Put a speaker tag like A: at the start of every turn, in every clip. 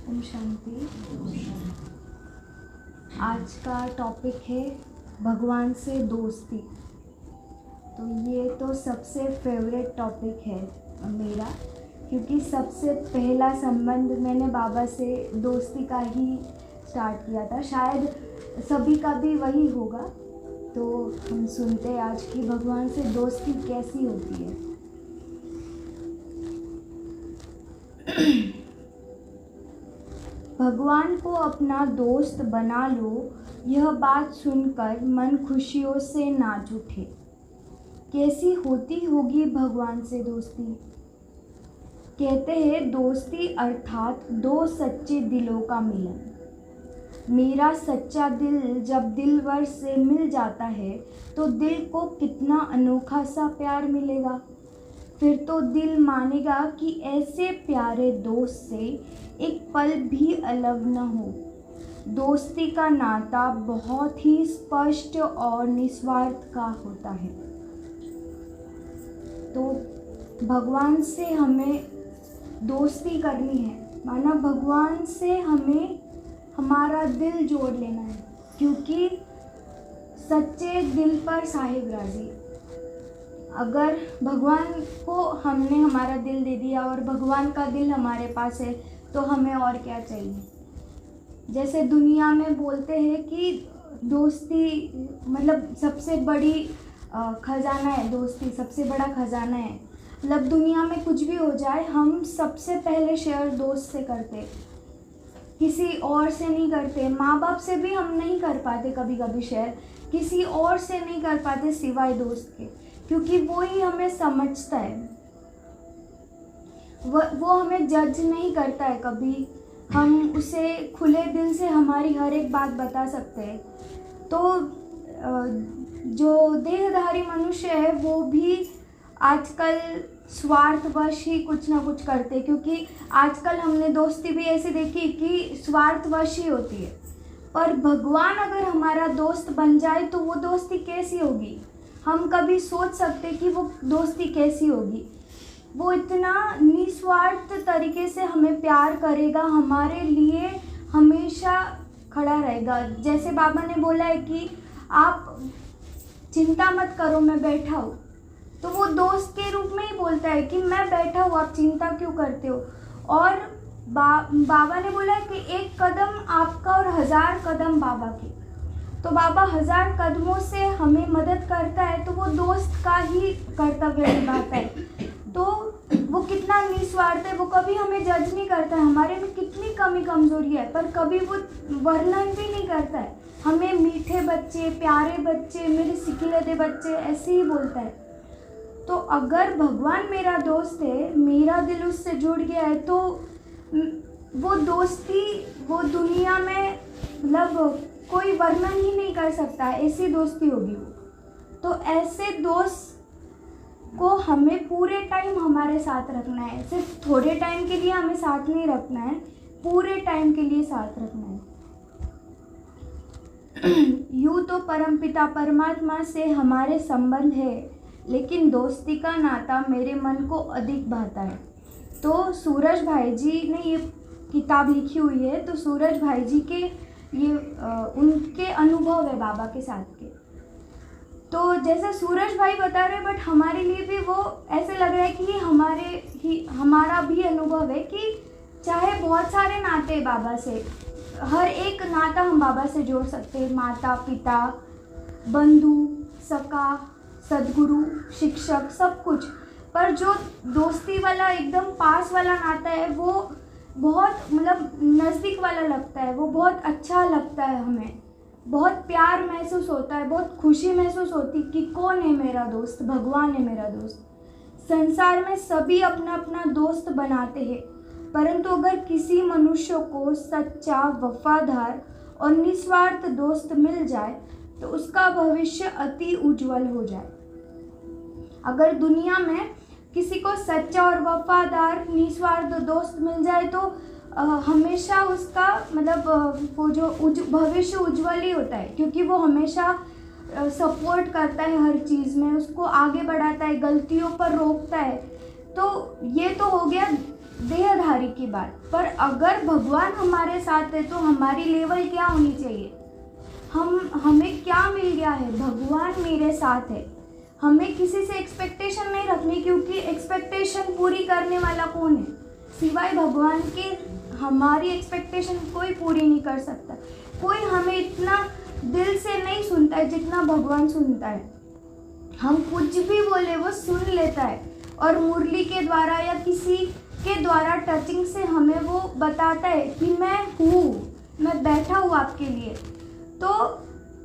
A: ओम शांति। आज का टॉपिक है भगवान से दोस्ती। तो ये तो सबसे फेवरेट टॉपिक है मेरा, क्योंकि सबसे पहला संबंध मैंने बाबा से दोस्ती का ही स्टार्ट किया था। शायद सभी का भी वही होगा। तो हम सुनते हैं आज की भगवान से दोस्ती कैसी होती है। भगवान को अपना दोस्त बना लो, यह बात सुनकर मन खुशियों से नाच उठे। कैसी होती होगी भगवान से दोस्ती। कहते हैं दोस्ती अर्थात दो सच्चे दिलों का मिलन। मेरा सच्चा दिल जब दिलवर से मिल जाता है तो दिल को कितना अनोखा सा प्यार मिलेगा। फिर तो दिल मानेगा कि ऐसे प्यारे दोस्त से एक पल भी अलग न हो। दोस्ती का नाता बहुत ही स्पष्ट और निस्वार्थ का होता है। तो भगवान से हमें दोस्ती करनी है, माना भगवान से हमें हमारा दिल जोड़ लेना है, क्योंकि सच्चे दिल पर साहिब राजी। अगर भगवान को हमने हमारा दिल दे दिया और भगवान का दिल हमारे पास है तो हमें और क्या चाहिए। जैसे दुनिया में बोलते हैं कि दोस्ती मतलब सबसे बड़ी खजाना है, दोस्ती सबसे बड़ा खजाना है। मतलब दुनिया में कुछ भी हो जाए हम सबसे पहले शेयर दोस्त से करते, किसी और से नहीं करते। माँ बाप से भी हम नहीं कर पाते, कभी कभी शेयर किसी और से नहीं कर पाते सिवाय दोस्त के, क्योंकि वो ही हमें समझता है। वो हमें जज नहीं करता है कभी। हम उसे खुले दिल से हमारी हर एक बात बता सकते हैं। तो जो देहधारी मनुष्य है वो भी आजकल स्वार्थवश ही कुछ ना कुछ करते, क्योंकि आजकल हमने दोस्ती भी ऐसी देखी कि स्वार्थवश ही होती है। पर भगवान अगर हमारा दोस्त बन जाए तो वो दोस्ती कैसी होगी, हम कभी सोच सकते कि वो दोस्ती कैसी होगी। वो इतना निस्वार्थ तरीके से हमें प्यार करेगा, हमारे लिए हमेशा खड़ा रहेगा। जैसे बाबा ने बोला है कि आप चिंता मत करो, मैं बैठा हूँ, तो वो दोस्त के रूप में ही बोलता है कि मैं बैठा हूँ, आप चिंता क्यों करते हो। और बाबा ने बोला है कि एक कदम आपका और 1000 कदम बाबा के। तो बाबा 1000 कदमों से हमें मदद करता है, तो वो दोस्त का ही कर्तव्य निभाता है। तो वो कितना निस्वार्थ है, वो कभी हमें जज नहीं करता है हमारे में कितनी कमी कमजोरी है, पर कभी वो वर्णन भी नहीं करता है। हमें मीठे बच्चे, प्यारे बच्चे, मेरे सिकिलते बच्चे ऐसे ही बोलता है। तो अगर भगवान मेरा दोस्त है, मेरा दिल उससे जुड़ गया है, तो वो दोस्ती वो दुनिया में मतलब कोई वर्णन ही नहीं कर सकता, ऐसी दोस्ती होगी वो। तो ऐसे दोस्त को हमें पूरे टाइम हमारे साथ रखना है। सिर्फ थोड़े टाइम के लिए हमें साथ नहीं रखना है, पूरे टाइम के लिए साथ रखना है। यूँ तो परमपिता परमात्मा से हमारे संबंध है, लेकिन दोस्ती का नाता मेरे मन को अधिक भाता है। तो सूरज भाई जी ने ये किताब लिखी हुई है। तो सूरज भाई जी के ये उनके अनुभव है बाबा के साथ के। तो जैसे सूरज भाई बता रहे हैं, बट हमारे लिए भी वो ऐसे लग रहा है कि ये हमारा भी अनुभव है कि चाहे बहुत सारे नाते हैं बाबा से, हर एक नाता हम बाबा से जोड़ सकते हैं। माता पिता, बंधु, सखा, सदगुरु, शिक्षक, सब कुछ। पर जो दोस्ती वाला एकदम पास वाला नाता है वो बहुत मतलब नज़दीक वाला लगता है, वो बहुत अच्छा लगता है। हमें बहुत प्यार महसूस होता है, बहुत खुशी महसूस होती कि कौन है मेरा दोस्त, भगवान है मेरा दोस्त। संसार में सभी अपना अपना दोस्त बनाते हैं, परंतु अगर किसी मनुष्य को सच्चा, वफादार और निस्वार्थ दोस्त मिल जाए तो उसका भविष्य अति उज्जवल हो जाए। अगर दुनिया में किसी को सच्चा और वफादार निस्वार्थ दोस्त मिल जाए तो हमेशा उसका मतलब वो जो भविष्य उज्जवल ही होता है, क्योंकि वो हमेशा सपोर्ट करता है हर चीज़ में, उसको आगे बढ़ाता है, गलतियों पर रोकता है। तो ये तो हो गया देहधारी की बात, पर अगर भगवान हमारे साथ है तो हमारी लेवल क्या होनी चाहिए? हमें क्या मिल गया है? भगवान मेरे साथ है। हमें किसी से एक्सपेक्टेशन नहीं रखनी, क्योंकि एक्सपेक्टेशन पूरी करने वाला कौन है? सिवाय भगवान के हमारी एक्सपेक्टेशन कोई पूरी नहीं कर सकता। कोई हमें इतना दिल से नहीं सुनता है जितना भगवान सुनता है। हम कुछ भी बोले वो सुन लेता है, और मुरली के द्वारा या किसी के द्वारा टचिंग से हमें वो बताता है कि मैं हूँ, मैं बैठा हूँ आपके लिए। तो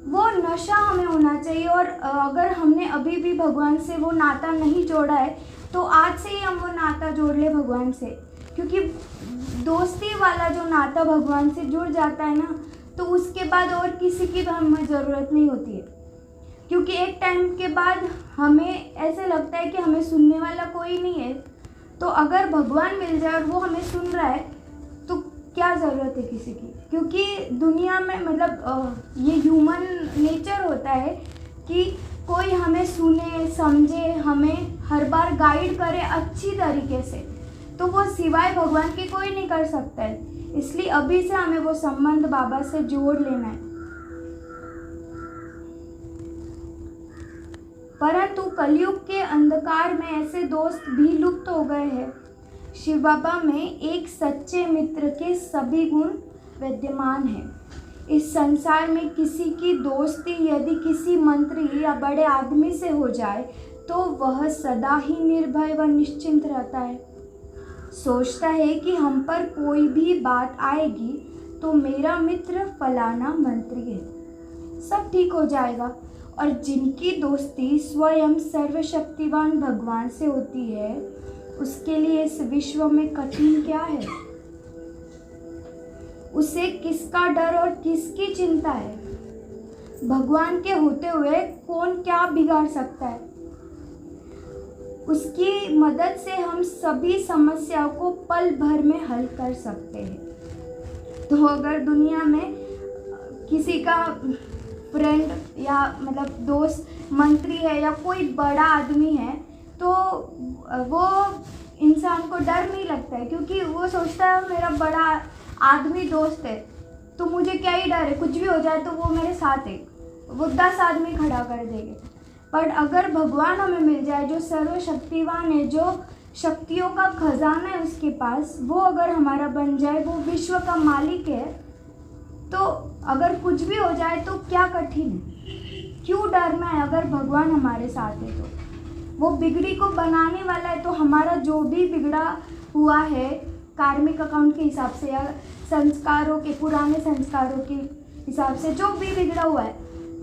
A: वो नशा हमें होना चाहिए। और अगर हमने अभी भी भगवान से वो नाता नहीं जोड़ा है तो आज से ही हम वो नाता जोड़ ले भगवान से, क्योंकि दोस्ती वाला जो नाता भगवान से जुड़ जाता है ना, तो उसके बाद और किसी की भी हमें ज़रूरत नहीं होती है। क्योंकि एक टाइम के बाद हमें ऐसे लगता है कि हमें सुनने वाला कोई नहीं है। तो अगर भगवान मिल जाए और वो हमें सुन रहा है तो क्या ज़रूरत है किसी की? क्योंकि दुनिया में मतलब ये ह्यूमन नेचर होता है कि कोई हमें सुने समझे, हमें हर बार गाइड करे अच्छी तरीके से, तो वो सिवाय भगवान के कोई नहीं कर सकता है। इसलिए अभी से हमें वो संबंध बाबा से जोड़ लेना है। परंतु कलयुग के अंधकार में ऐसे दोस्त भी लुप्त हो गए हैं। शिव बाबा में एक सच्चे मित्र के सभी गुण विद्यमान हैं। इस संसार में किसी की दोस्ती यदि किसी मंत्री या बड़े आदमी से हो जाए तो वह सदा ही निर्भय व निश्चिंत रहता है। सोचता है कि हम पर कोई भी बात आएगी तो मेरा मित्र फलाना मंत्री है, सब ठीक हो जाएगा। और जिनकी दोस्ती स्वयं सर्वशक्तिवान भगवान से होती है, उसके लिए इस विश्व में कठिन क्या है? उसे किसका डर और किसकी चिंता है? भगवान के होते हुए कौन क्या बिगाड़ सकता है? उसकी मदद से हम सभी समस्याओं को पल भर में हल कर सकते हैं। तो अगर दुनिया में किसी का फ्रेंड या मतलब दोस्त मंत्री है या कोई बड़ा आदमी है तो वो इंसान को डर नहीं लगता है, क्योंकि वो सोचता है मेरा बड़ा आदमी दोस्त है तो मुझे क्या ही डर है, कुछ भी हो जाए तो वो मेरे साथ है, वो 10 आदमी खड़ा कर देंगे। पर अगर भगवान हमें मिल जाए जो सर्वशक्तिवान है, जो शक्तियों का खजाना है उसके पास, वो अगर हमारा बन जाए, वो विश्व का मालिक है, तो अगर कुछ भी हो जाए तो क्या कठिन है? क्यों डरना है? अगर भगवान हमारे साथ है तो वो बिगड़ी को बनाने वाला है। तो हमारा जो भी बिगड़ा हुआ है कार्मिक अकाउंट के हिसाब से या संस्कारों के, पुराने संस्कारों के हिसाब से जो भी बिगड़ा हुआ है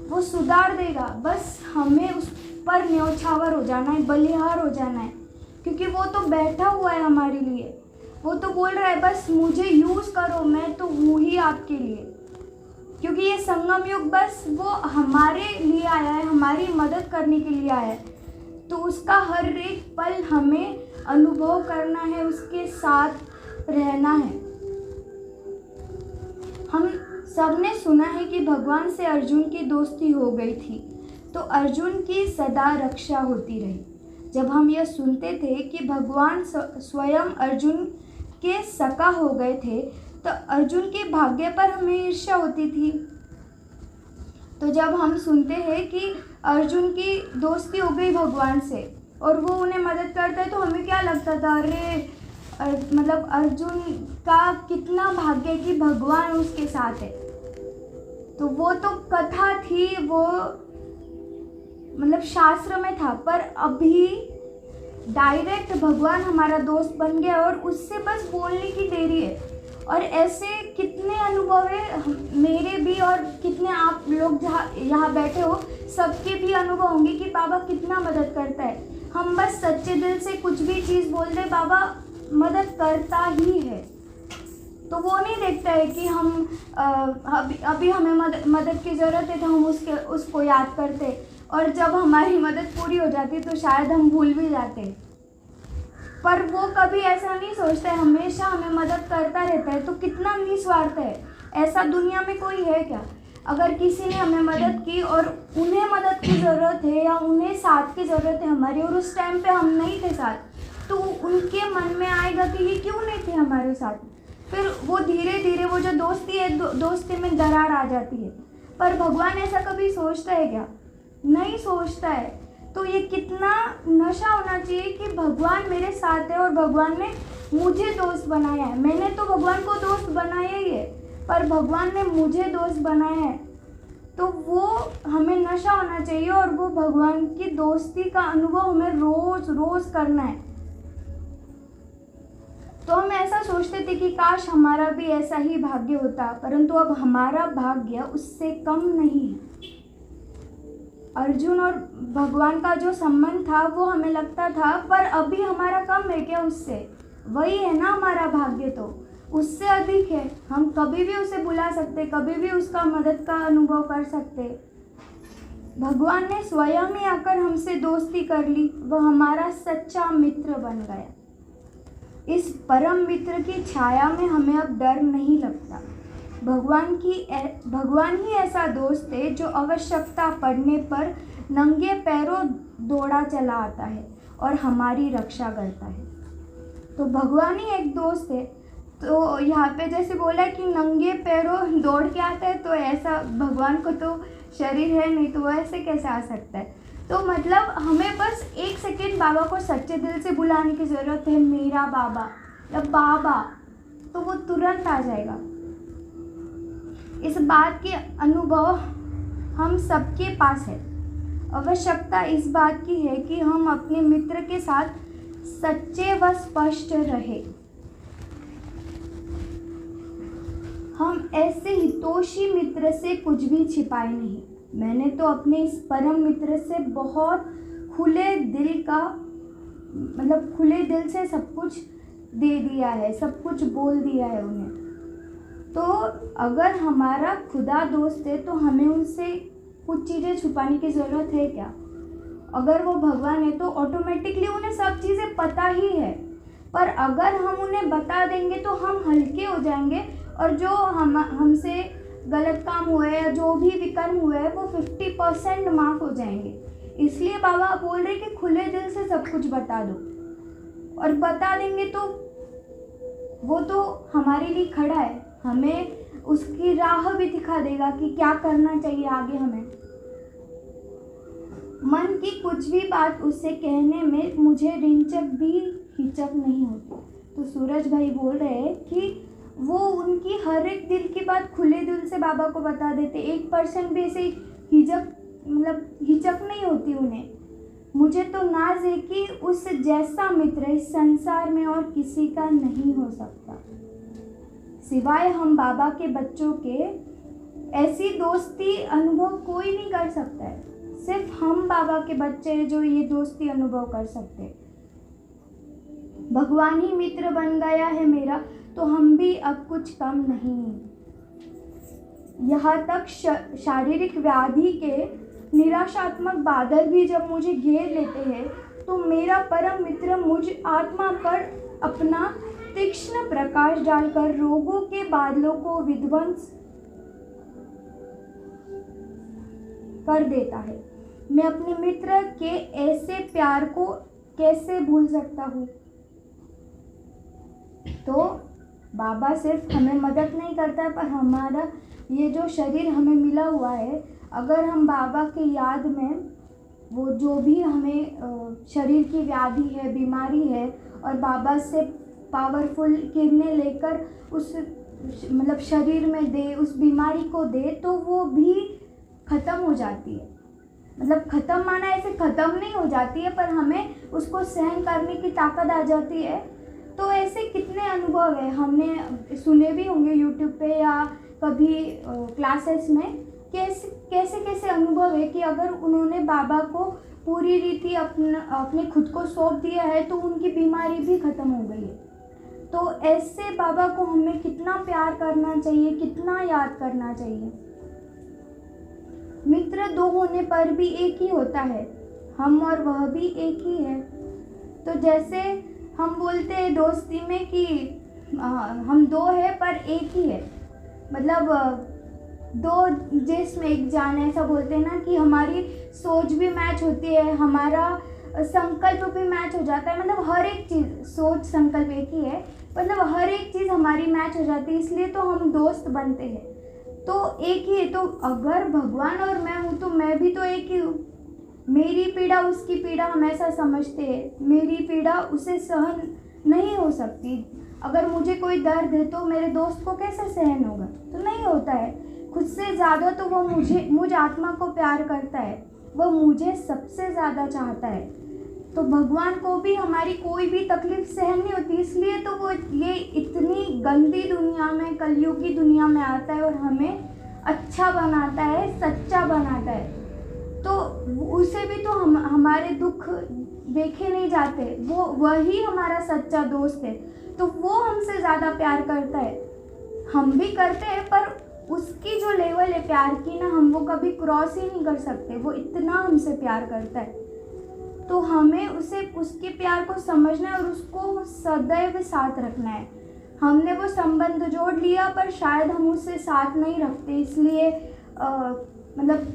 A: वो सुधार देगा। बस हमें उस पर न्यौछावर हो जाना है, बलिहार हो जाना है, क्योंकि वो तो बैठा हुआ है हमारे लिए। वो तो बोल रहा है बस मुझे यूज़ करो, मैं तो हूँ ही आपके लिए। क्योंकि ये संगम युग बस वो हमारे लिए आया है, हमारी मदद करने के लिए आया है। तो उसका हर एक पल हमें अनुभव करना है, उसके साथ रहना है। हम सबने सुना है कि भगवान से अर्जुन की दोस्ती हो गई थी तो अर्जुन की सदा रक्षा होती रही। जब हम यह सुनते थे कि भगवान स्वयं अर्जुन के सका हो गए थे तो अर्जुन के भाग्य पर हमें ईर्ष्या होती थी। तो जब हम सुनते हैं कि अर्जुन की दोस्ती हो गई भगवान से और वो उन्हें मदद करता है तो हमें क्या लगता था, अरे मतलब अर्जुन का कितना भाग्य कि भगवान उसके साथ है। तो वो तो कथा थी, वो मतलब शास्त्र में था, पर अभी डायरेक्ट भगवान हमारा दोस्त बन गया और उससे बस बोलने की देरी है। और ऐसे कितने अनुभव है मेरे भी और कितने आप लोग जहाँ यहाँ बैठे हो सबके भी अनुभव होंगे कि बाबा कितना मदद करता है। हम बस सच्चे दिल से कुछ भी चीज़ बोल दे, बाबा मदद करता ही है। तो वो नहीं देखता है कि हम अभी हमें मदद की ज़रूरत है तो हम उसको याद करते, और जब हमारी मदद पूरी हो जाती तो शायद हम भूल भी जाते। पर वो कभी ऐसा नहीं सोचता है, हमेशा हमें मदद करता रहता है। तो कितना निस्वार्थ है, ऐसा दुनिया में कोई है क्या? अगर किसी ने हमें मदद की और उन्हें मदद की ज़रूरत है या उन्हें साथ की ज़रूरत है हमारी, और उस टाइम पे हम नहीं थे साथ, तो उनके मन में आएगा कि ये क्यों नहीं थे हमारे साथ। फिर वो धीरे धीरे वो जो दोस्ती है, दोस्ती में दरार आ जाती है। पर भगवान ऐसा कभी सोचता है क्या? नहीं सोचता है। तो ये कितना नशा होना चाहिए कि भगवान मेरे साथ है और भगवान ने मुझे दोस्त बनाया है। मैंने तो भगवान को दोस्त बनाया ही है, पर भगवान ने मुझे दोस्त बनाया है। तो वो हमें नशा होना चाहिए और वो भगवान की दोस्ती का अनुभव हमें रोज़ रोज़ करना है। तो हम ऐसा सोचते थे कि काश हमारा भी ऐसा ही भाग्य होता, परंतु अब हमारा भाग्य उससे कम नहीं है। अर्जुन और भगवान का जो संबंध था वो हमें लगता था, पर अभी हमारा कम है क्या उससे? वही है ना हमारा भाग्य, तो उससे अधिक है। हम कभी भी उसे बुला सकते, कभी भी उसका मदद का अनुभव कर सकते। भगवान ने स्वयं ही आकर हमसे दोस्ती कर ली, वह हमारा सच्चा मित्र बन गया। इस परम मित्र की छाया में हमें अब डर नहीं लगता। भगवान ही ऐसा दोस्त है जो आवश्यकता पड़ने पर नंगे पैरों दौड़ा चला आता है और हमारी रक्षा करता है। तो भगवान ही एक दोस्त है। तो यहाँ पे जैसे बोला कि नंगे पैरों दौड़ के आता है, तो ऐसा भगवान को तो शरीर है नहीं, तो ऐसे कैसे आ सकता है? तो मतलब हमें बस 1 सेकेंड बाबा को सच्चे दिल से बुलाने की ज़रूरत है, मेरा बाबा या बाबा, तो वो तुरंत आ जाएगा। इस बात के अनुभव हम सबके पास है। आवश्यकता इस बात की है कि हम अपने मित्र के साथ सच्चे व स्पष्ट रहे। हम ऐसे हितोषी मित्र से कुछ भी छिपाए नहीं। मैंने तो अपने इस परम मित्र से बहुत खुले दिल से सब कुछ दे दिया है, सब कुछ बोल दिया है उन्हें। तो अगर हमारा खुदा दोस्त है तो हमें उनसे कुछ चीज़ें छुपाने की ज़रूरत है क्या? अगर वो भगवान है तो ऑटोमेटिकली उन्हें सब चीज़ें पता ही है। पर अगर हम उन्हें बता देंगे तो हम हल्के हो जाएंगे और जो हमसे गलत काम हुए या जो भी विकर्म हुए हैं वो 50% माफ़ हो जाएंगे। इसलिए बाबा बोल रहे कि खुले दिल से सब कुछ बता दो, और बता देंगे तो वो तो हमारे लिए खड़ा है, हमें उसकी राह भी दिखा देगा कि क्या करना चाहिए आगे हमें। मन की कुछ भी बात उससे कहने में मुझे रिंचक भी हिचक नहीं होती। तो सूरज भाई बोल रहे हैं कि वो उनकी हर एक दिल की बात खुले दिल से बाबा को बता देते, 1% भी ऐसे हिचक नहीं होती उन्हें। मुझे तो नाज है कि उस जैसा मित्र इस संसार में और किसी का नहीं हो सकता, सिवाय हम बाबा के बच्चों के। ऐसी दोस्ती अनुभव कोई नहीं कर सकता है, सिर्फ हम बाबा के बच्चे हैं जो ये दोस्ती अनुभव कर सकते हैं। भगवान ही मित्र बन गया है मेरा, तो हम भी अब कुछ कम नहीं। यहाँ तक शारीरिक व्याधि के निराशात्मक बादल भी जब मुझे घेर लेते हैं, तो मेरा परम मित्र मुझ आत्मा पर अपना तीक्ष्ण प्रकाश डालकर रोगों के बादलों को विध्वंस कर देता है। मैं अपने मित्र के ऐसे प्यार को कैसे भूल सकता हूँ? तो बाबा सिर्फ हमें मदद नहीं करता है, पर हमारा ये जो शरीर हमें मिला हुआ है, अगर हम बाबा के याद में वो जो भी हमें शरीर की व्याधि है, बीमारी है, और बाबा से पावरफुल किरणें लेकर उस शरीर में दे, उस बीमारी को दे, तो वो भी ख़त्म हो जाती है। ख़त्म माना ऐसे ख़त्म नहीं हो जाती है, पर हमें उसको सहन करने की ताकत आ जाती है। तो ऐसे कितने अनुभव है, हमने सुने भी होंगे यूट्यूब पे या कभी क्लासेस में, कैसे अनुभव है कि अगर उन्होंने बाबा को पूरी रीति अपने खुद को सौंप दिया है तो उनकी बीमारी भी ख़त्म हो गई है। तो ऐसे बाबा को हमें कितना प्यार करना चाहिए, कितना याद करना चाहिए। मित्र दो होने पर भी एक ही होता है, हम और वह भी एक ही है। तो जैसे हम बोलते हैं दोस्ती में कि हम दो हैं पर एक ही है, दो जिस्म एक जान, ऐसा बोलते हैं ना कि हमारी सोच भी मैच होती है, हमारा संकल्प भी मैच हो जाता है, मतलब हर एक चीज़, सोच संकल्प एक ही है, मतलब हर एक चीज़ हमारी मैच हो जाती है, इसलिए तो हम दोस्त बनते हैं। तो एक ही है, तो अगर भगवान और मैं हूँ तो मैं भी तो एक ही हूँ। मेरी पीड़ा उसकी पीड़ा हम ऐसा समझते हैं, मेरी पीड़ा उसे सहन नहीं हो सकती। अगर मुझे कोई दर्द है तो मेरे दोस्त को कैसे सहन होगा, तो नहीं होता है। खुद से ज़्यादा तो वो मुझ आत्मा को प्यार करता है, वो मुझे सबसे ज़्यादा चाहता है। तो भगवान को भी हमारी कोई भी तकलीफ सहन नहीं होती, इसलिए तो वो ये इतनी गंदी दुनिया में, कलयुग की दुनिया में आता है और हमें अच्छा बनाता है, सच्चा बनाता है। तो उसे भी तो हमारे दुख देखे नहीं जाते, वो वही हमारा सच्चा दोस्त है, तो वो हमसे ज़्यादा प्यार करता है। हम भी करते हैं, पर उसकी जो लेवल है प्यार की ना, हम वो कभी क्रॉस ही नहीं कर सकते। वो इतना हमसे प्यार करता है, तो हमें उसके प्यार को समझना है और उसको सदैव साथ रखना है। हमने वो संबंध जोड़ लिया, पर शायद हम उससे साथ नहीं रखते, इसलिए मतलब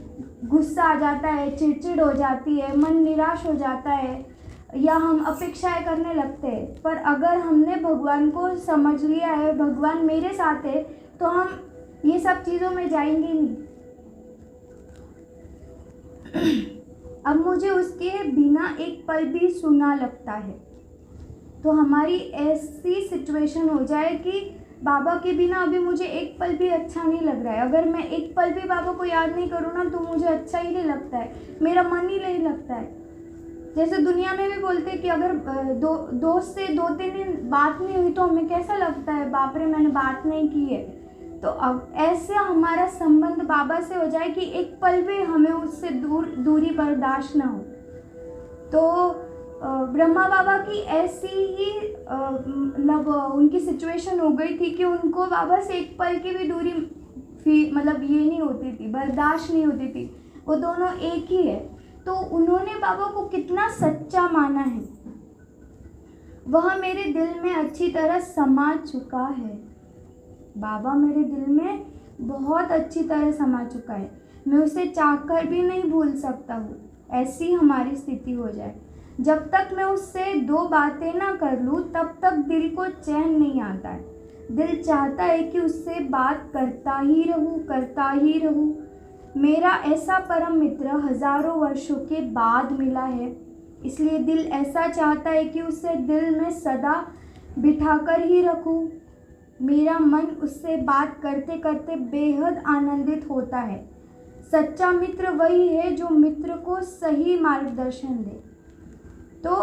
A: गुस्सा आ जाता है, चिड़चिड़ हो जाती है, मन निराश हो जाता है, या हम अपेक्षाएं करने लगते हैं। पर अगर हमने भगवान को समझ लिया है, भगवान मेरे साथ है, तो हम ये सब चीज़ों में जाएंगे नहीं। अब मुझे उसके बिना एक पल भी सूना लगता है। तो हमारी ऐसी सिचुएशन हो जाए कि बाबा के बिना अभी मुझे एक पल भी अच्छा नहीं लग रहा है। अगर मैं एक पल भी बाबा को याद नहीं करूँ ना, तो मुझे अच्छा ही नहीं लगता है, मेरा मन ही नहीं लगता है। जैसे दुनिया में भी बोलते हैं कि अगर दोस्त से 2-3 दिन बात नहीं हुई तो हमें कैसा लगता है, बाप रे मैंने बात नहीं की है। तो अब ऐसे हमारा संबंध बाबा से हो जाए कि एक पल भी हमें उससे दूरी बर्दाश्त ना हो। तो ब्रह्मा बाबा की ऐसी ही मतलब उनकी सिचुएशन हो गई थी कि उनको बाबा से एक पल की भी दूरी मतलब ये नहीं होती थी, बर्दाश्त नहीं होती थी। वो दोनों एक ही है। तो उन्होंने बाबा को कितना सच्चा माना है, वह मेरे दिल में अच्छी तरह समा चुका है। बाबा मेरे दिल में बहुत अच्छी तरह समा चुका है, मैं उसे चाहकर भी नहीं भूल सकता हूँ। ऐसी हमारी स्थिति हो जाए, जब तक मैं उससे 2 बातें ना कर लूँ तब तक दिल को चैन नहीं आता है। दिल चाहता है कि उससे बात करता ही रहूँ। मेरा ऐसा परम मित्र हज़ारों वर्षों के बाद मिला है, इसलिए दिल ऐसा चाहता है कि उसे दिल में सदा बिठाकर ही रखूँ। मेरा मन उससे बात करते करते बेहद आनंदित होता है। सच्चा मित्र वही है जो मित्र को सही मार्गदर्शन दे। तो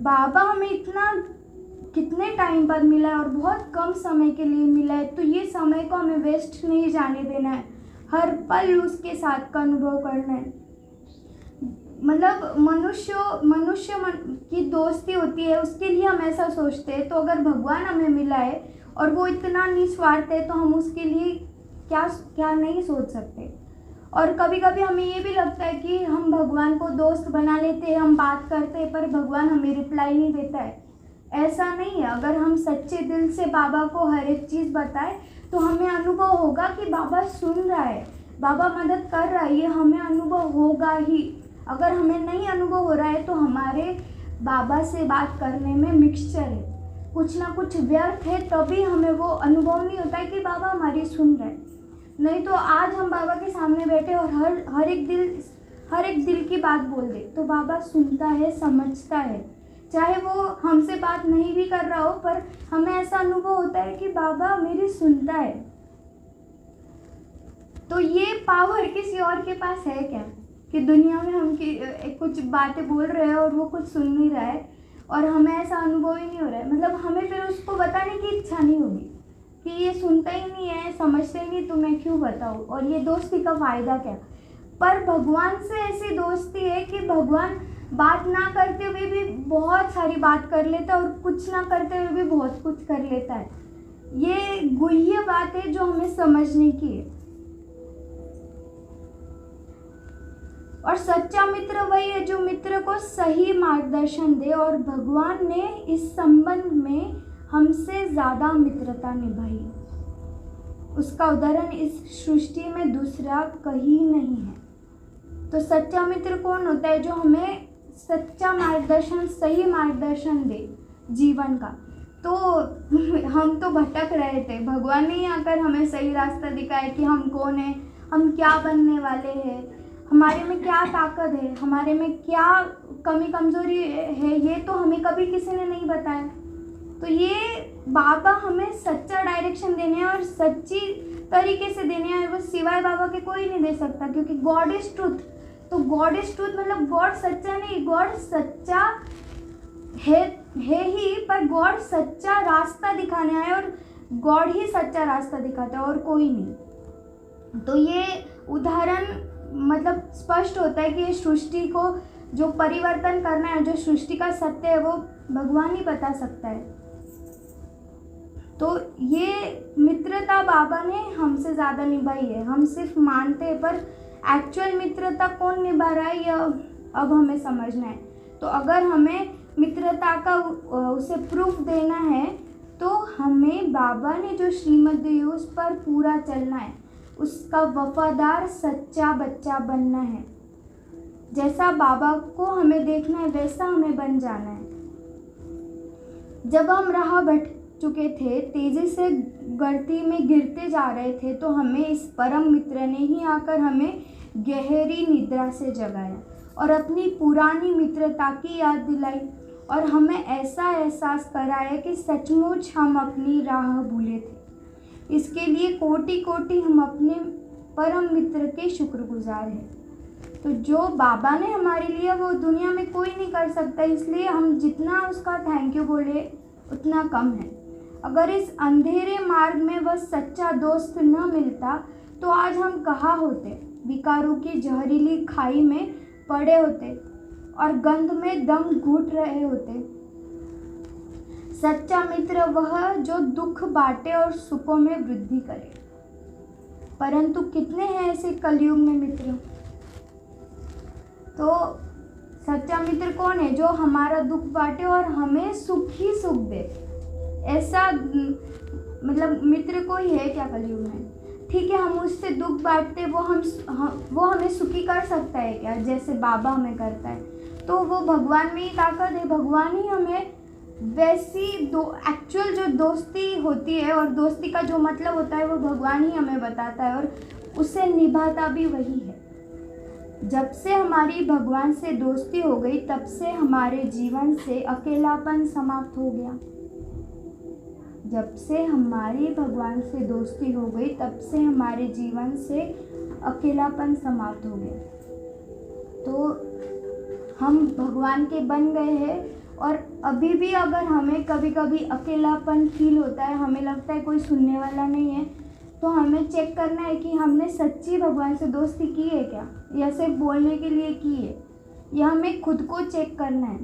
A: बाबा हमें इतना कितने टाइम बाद मिला है और बहुत कम समय के लिए मिला है, तो ये समय को हमें वेस्ट नहीं जाने देना है, हर पल उसके साथ का अनुभव करना है। मतलब मनुष्य की दोस्ती होती है, उसके लिए हम ऐसा सोचते हैं। तो अगर भगवान हमें मिला है और वो इतना निस्वार्थ है, तो हम उसके लिए क्या नहीं सोच सकते। और कभी कभी हमें ये भी लगता है कि हम भगवान को दोस्त बना लेते हैं, हम बात करते हैं, पर भगवान हमें रिप्लाई नहीं देता है। ऐसा नहीं है। अगर हम सच्चे दिल से बाबा को हर एक चीज़ बताएं, तो हमें अनुभव होगा कि बाबा सुन रहा है, बाबा मदद कर रहा है, ये हमें अनुभव होगा ही। अगर हमें नहीं अनुभव हो रहा है, तो हमारे बाबा से बात करने में मिक्सचर है, कुछ ना कुछ व्यर्थ है, तभी हमें वो अनुभव नहीं होता है कि बाबा हमारी सुन रहे। नहीं तो आज हम बाबा के सामने बैठे और हर एक दिल की बात बोल दे, तो बाबा सुनता है, समझता है। चाहे वो हमसे बात नहीं भी कर रहा हो, पर हमें ऐसा अनुभव होता है कि बाबा मेरी सुनता है। तो ये पावर किसी और के पास है क्या, कि दुनिया में हम कुछ बातें बोल रहे हैं और वो कुछ सुन नहीं रहा है और हमें ऐसा अनुभव ही नहीं हो रहा है। मतलब हमें फिर उसको बताने की इच्छा नहीं होगी कि ये सुनता ही नहीं है, समझता ही नहीं, तो मैं क्यों बताऊँ, और ये दोस्ती का फ़ायदा क्या। पर भगवान से ऐसी दोस्ती है कि भगवान बात ना करते हुए भी बहुत सारी बात कर लेता है और कुछ ना करते हुए भी बहुत कुछ कर लेता है। ये गुह्य बात है जो हमें समझने की है। और सच्चा मित्र वही है जो मित्र को सही मार्गदर्शन दे, और भगवान ने इस संबंध में हमसे ज़्यादा मित्रता निभाई। उसका उदाहरण इस सृष्टि में दूसरा कहीं नहीं है। तो सच्चा मित्र कौन होता है, जो हमें सच्चा मार्गदर्शन, सही मार्गदर्शन दे जीवन का। तो हम तो भटक रहे थे, भगवान ने ही आकर हमें सही रास्ता दिखाया कि हम कौन हैं, हम क्या बनने वाले हैं, हमारे में क्या ताकत है, हमारे में क्या कमी कमज़ोरी है, ये तो हमें कभी किसी ने नहीं बताया। तो ये बाबा हमें सच्चा डायरेक्शन देने हैं और सच्ची तरीके से देने हैं, वो सिवाय बाबा के कोई नहीं दे सकता, क्योंकि गॉड इज़ ट्रुथ। तो गॉड इज़ ट्रुथ मतलब गॉड सच्चा नहीं, गॉड सच्चा है ही, पर गॉड सच्चा रास्ता दिखाने आए और गॉड ही सच्चा रास्ता दिखाता है और कोई नहीं। तो ये उदाहरण मतलब स्पष्ट होता है कि ये सृष्टि को जो परिवर्तन करना है, जो सृष्टि का सत्य है, वो भगवान ही बता सकता है। तो ये मित्रता बाबा ने हमसे ज़्यादा निभाई है, हम सिर्फ मानते हैं, पर एक्चुअल मित्रता कौन निभा रहा है यह अब हमें समझना है। तो अगर हमें मित्रता का उसे प्रूफ देना है तो हमें बाबा ने जो श्रीमत दी है उस पर पूरा चलना है, उसका वफादार सच्चा बच्चा बनना है। जैसा बाबा को हमें देखना है वैसा हमें बन जाना है। जब हम राह भटक चुके थे, तेजी से गलती में गिरते जा रहे थे, तो हमें इस परम मित्र ने ही आकर हमें गहरी निद्रा से जगाया और अपनी पुरानी मित्रता की याद दिलाई और हमें ऐसा एहसास कराया कि सचमुच हम अपनी राह भूले थे। इसके लिए कोटि कोटि हम अपने परम मित्र के शुक्रगुजार हैं। तो जो बाबा ने हमारे लिए वो दुनिया में कोई नहीं कर सकता, इसलिए हम जितना उसका थैंक यू बोले उतना कम है। अगर इस अंधेरे मार्ग में वह सच्चा दोस्त न मिलता तो आज हम कहाँ होते, विकारों की जहरीली खाई में पड़े होते और गंध में दम घुट रहे होते। सच्चा मित्र वह जो दुख बांटे और सुखों में वृद्धि करे। परंतु कितने हैं ऐसे कलयुग में मित्र? तो सच्चा मित्र कौन है? जो हमारा दुख बांटे और हमें सुख ही सुख दे। ऐसा मतलब मित्र कोई है क्या कलयुग में? ठीक है, हम उससे दुख बांटते, वो हमें सुखी कर सकता है क्या, जैसे बाबा हमें करता है? तो वो भगवान में ही ताकत है, भगवान ही हमें वैसी एक्चुअल जो दोस्ती होती है और दोस्ती का जो मतलब होता है वो भगवान ही हमें बताता है और उसे निभाता भी वही है। जब से हमारी भगवान से दोस्ती हो गई तब से हमारे जीवन से अकेलापन समाप्त हो गया। जब से हमारी भगवान से दोस्ती हो गई तब से हमारे जीवन से अकेलापन समाप्त हो गया। तो हम भगवान के बन गए हैं और अभी भी अगर हमें कभी कभी अकेलापन फील होता है, हमें लगता है कोई सुनने वाला नहीं है, तो हमें चेक करना है कि हमने सच्ची भगवान से दोस्ती की है क्या, या सिर्फ बोलने के लिए की है, या हमें खुद को चेक करना है।